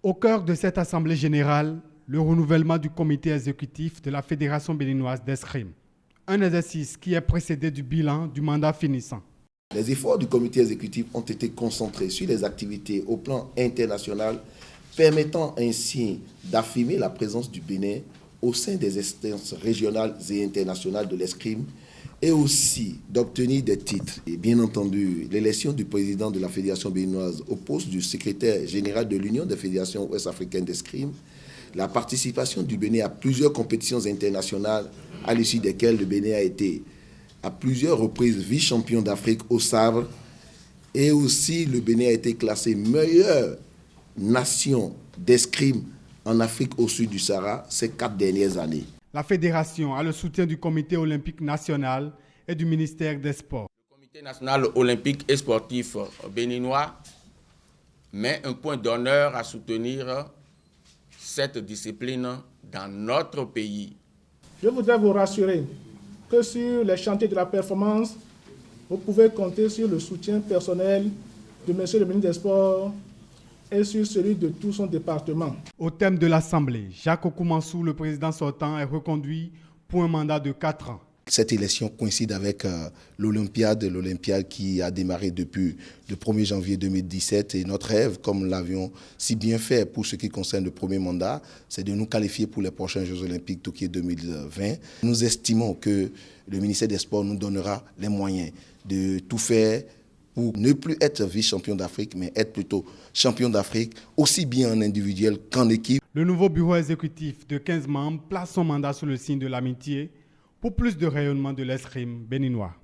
Au cœur de cette assemblée générale, le renouvellement du comité exécutif de la Fédération béninoise d'escrime. Un exercice qui est précédé du bilan du mandat finissant. Les efforts du comité exécutif ont été concentrés sur les activités au plan international, permettant ainsi d'affirmer la présence du Bénin au sein des instances régionales et internationales de l'escrime et aussi d'obtenir des titres. Et bien entendu, l'élection du président de la Fédération béninoise au poste du secrétaire général de l'Union des fédérations ouest-africaines d'escrime, la participation du Bénin à plusieurs compétitions internationales à l'issue desquelles le Bénin a été à plusieurs reprises vice-champion d'Afrique au sabre et aussi le Bénin a été classé meilleure nation d'escrime en Afrique au sud du Sahara ces 4 dernières années. La fédération a le soutien du Comité olympique national et du ministère des Sports. Le Comité national olympique et sportif béninois met un point d'honneur à soutenir cette discipline dans notre pays. Je voudrais vous rassurer que sur les chantiers de la performance, vous pouvez compter sur le soutien personnel de M. le ministre des Sports et sur celui de tout son département. Au thème de l'Assemblée, Jacques Okoumensou, le président sortant, est reconduit pour un mandat de 4 ans. Cette élection coïncide avec l'Olympiade qui a démarré depuis le 1er janvier 2017. Et notre rêve, comme nous l'avions si bien fait pour ce qui concerne le premier mandat, c'est de nous qualifier pour les prochains Jeux Olympiques Tokyo 2020. Nous estimons que le ministère des Sports nous donnera les moyens de tout faire pour ne plus être vice-champion d'Afrique, mais être plutôt champion d'Afrique, aussi bien en individuel qu'en équipe. Le nouveau bureau exécutif de 15 membres place son mandat sous le signe de l'amitié pour plus de rayonnement de l'escrime béninois.